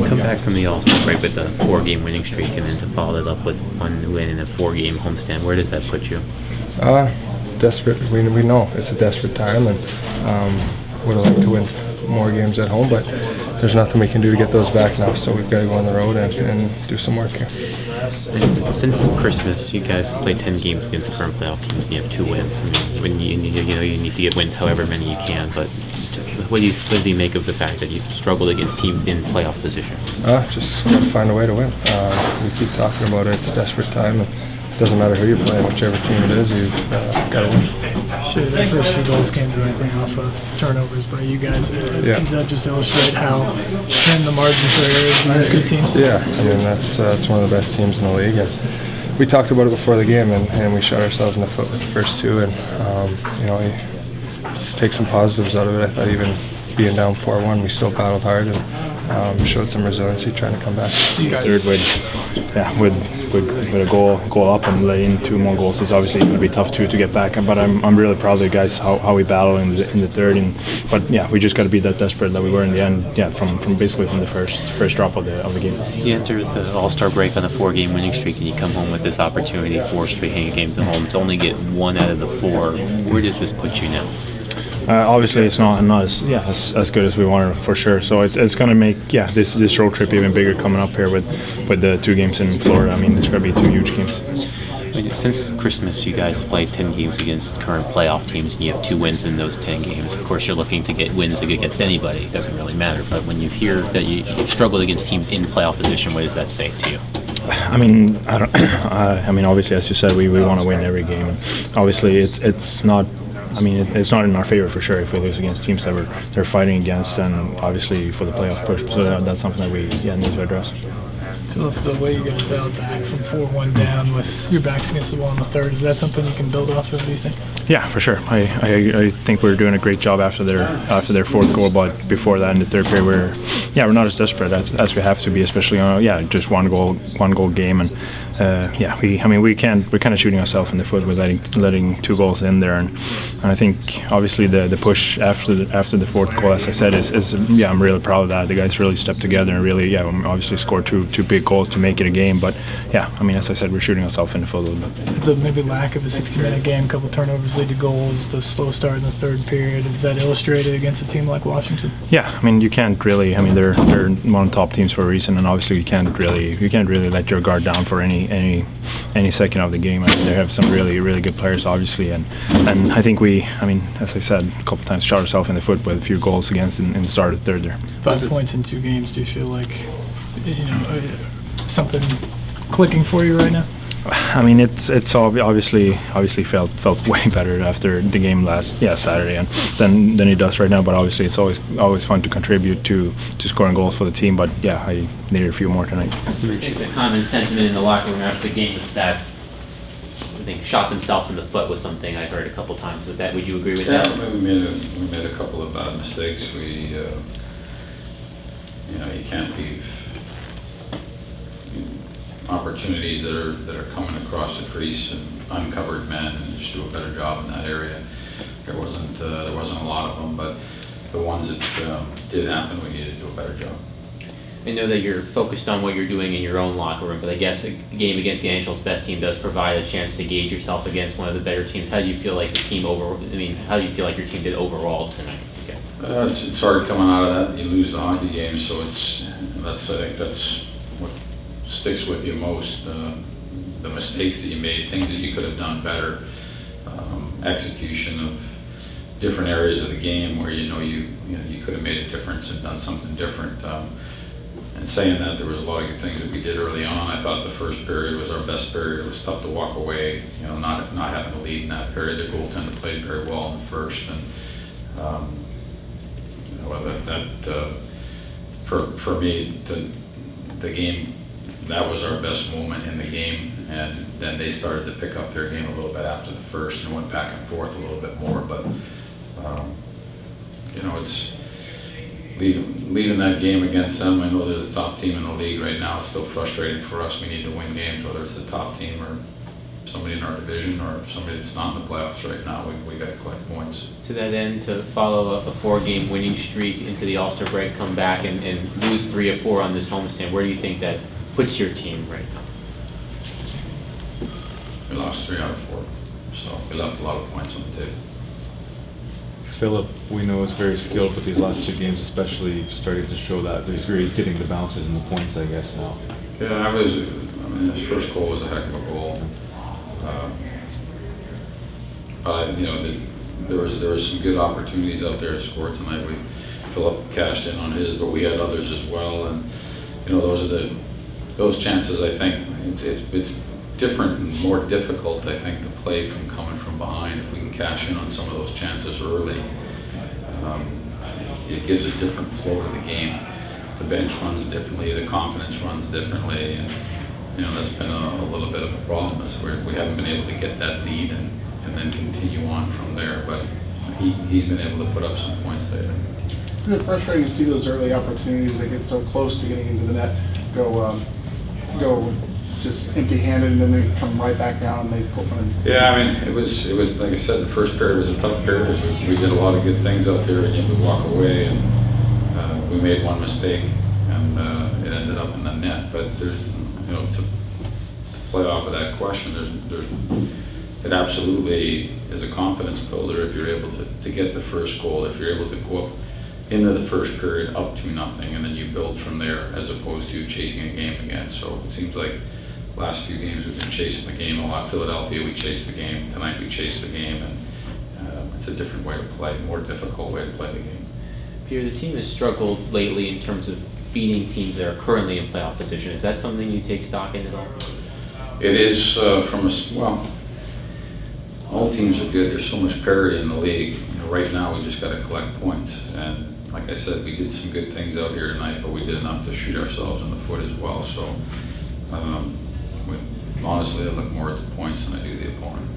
come back from the All-Star break with a 4-game winning streak and then to follow it up with 1 win in a 4-game homestand. Where does that put you? Desperate. We know it's a desperate time, and would like to win more games at home, but there's nothing we can do to get those back now, so we've got to go on the road and do some work here. And since Christmas, you guys played 10 games against current playoff teams and you have 2 wins. I mean, when you need to get wins however many you can, but what do you make of the fact that you've struggled against teams in playoff position? Just got to find a way to win. We keep talking about it. It's a desperate time. It doesn't matter who you're playing, whichever team it is, you've got to win. Sure, the first 2 goals came directly off of turnovers by you guys. Does that just illustrate how thin the margin for error is against good teams? Yeah, I mean, that's one of the best teams in the league. And we talked about it before the game, and we shot ourselves in the foot with the first 2. And, just take some positives out of it. I thought even being down 4-1, we still battled hard and showed some resiliency trying to come back. Third with a goal up and letting 2 more goals, it's obviously going to be tough to get back. But I'm really proud of the guys how we battled in the third. But yeah, we just got to be that desperate that we were in the end. Yeah, from basically from the first drop of the game. You enter the All-Star break on a 4-game winning streak, and you come home with this opportunity, 4 straight hanging games at home, to only get 1 out of the 4. Where does this put you now? Obviously, it's not as good as we wanted for sure. So it's going to make this road trip even bigger coming up here with the 2 games in Florida. I mean, it's going to be 2 huge games. Since Christmas, you guys played 10 games against current playoff teams, and you have 2 wins in those 10 games. Of course, you're looking to get wins against anybody. It doesn't really matter. But when you hear that you've struggled against teams in playoff position, what does that say to you? I mean, obviously, as you said, we want to win every game. And obviously, it's not. I mean, it's not in our favor for sure if we lose against teams that they're fighting against, and obviously for the playoff push. So that's something that we need to address. Philip, the way you guys battled back from 4-1 down with your backs against the wall in the third, is that something you can build off of, do you think? Yeah, for sure. I think we're doing a great job after their 4th goal, but before that in the third period, we're not as desperate as we have to be, especially on just one goal game. And we're kind of shooting ourselves in the foot with letting 2 goals in there, and I think obviously the push after the 4th goal, as I said, is I'm really proud of that. The guys really stepped together and really obviously scored two big goals to make it a game. But as I said, we're shooting ourselves in the foot a little bit. The maybe lack of a 60-minute game, a couple turnovers lead to goals, the slow start in the third period, is that illustrated against a team like Washington? Yeah, I mean, you can't really. I mean, they're one of the top teams for a reason, and obviously you can't really let your guard down for any second of the game. I mean, they have some really good players, obviously, and I think as I said a couple times, shot ourselves in the foot with a few goals against in the start of the third there. 5 points in 2 games. Do you feel like something clicking for you right now? I mean, it's obviously felt way better after the game last Saturday than it does right now. But obviously, it's always fun to contribute to scoring goals for the team. But I needed a few more tonight. You mentioned the common sentiment in the locker room after the game is that I think shot themselves in the foot was something I heard a couple times. Would you agree with that? We made a couple of bad mistakes. You can't leave opportunities that are coming across the crease and uncovered men, and just do a better job in that area. There wasn't a lot of them, but the ones that did happen, we needed to do a better job. I know that you're focused on what you're doing in your own locker room, but I guess a game against the NHL's best team does provide a chance to gauge yourself against one of the better teams. How do you feel like the team how do you feel like your team did overall tonight? I guess it's hard coming out of that. You lose the hockey game, so I think that's what sticks with you most. The mistakes that you made, things that you could have done better, execution of different areas of the game where you could have made a difference and done something different. And saying that, there was a lot of good things that we did early on. I thought the first period was our best period. It was tough to walk away, not having a lead in that period. The goaltender played very well in the first, and for me, the game, that was our best moment in the game, and then they started to pick up their game a little bit after the first and went back and forth a little bit more. But it's leaving that game against them. I know there's a top team in the league right now. It's still frustrating for us. We need to win games, whether it's the top team or some somebody in our division or somebody that's not in the playoffs right now, we got to collect points. To that end, to follow up a 4-game winning streak into the All-Star break, come back and lose 3 of 4 on this homestand, where do you think that puts your team right now? We lost 3 out of 4, so we left a lot of points on the table. Filip, we know, is very skilled, but these last 2 games especially starting to show that he's getting the bounces and the points, I guess, now. Yeah, his first goal was a heck of a goal. But you know, there was some good opportunities out there to score tonight. Filip cashed in on his, but we had others as well. And you know, those chances. I think it's different and more difficult, I think, to play from coming from behind. If we can cash in on some of those chances early, it gives a different flow to the game. The bench runs differently, the confidence runs differently, and you know, that's been a little bit of a problem, is we haven't been able to get that lead and then continue on from there. But he's been able to put up some points there. Is it frustrating to see those early opportunities that get so close to getting into the net go just empty-handed, and then they come right back down and they put one in? Yeah, I mean, it was like I said, the first period was a tough period. We did a lot of good things out there, and then we walk away, and we made one mistake, and it ended up in the net. But there's, you know, to play off of that question, it absolutely is a confidence builder if you're able to get the first goal, if you're able to go up into the first period up 2-0, and then you build from there, as opposed to chasing a game again. So it seems like last few games we've been chasing the game a lot. Philadelphia, we chased the game. Tonight we chased the game, and it's a different way to play, more difficult way to play the game. Peter, the team has struggled lately in terms of beating teams that are currently in playoff position. Is that something you take stock in at all? It is well, all teams are good. There's so much parity in the league. You know, right now we just got to collect points, and like I said, we did some good things out here tonight, but we did enough to shoot ourselves in the foot as well. So honestly, I look more at the points than I do the opponent.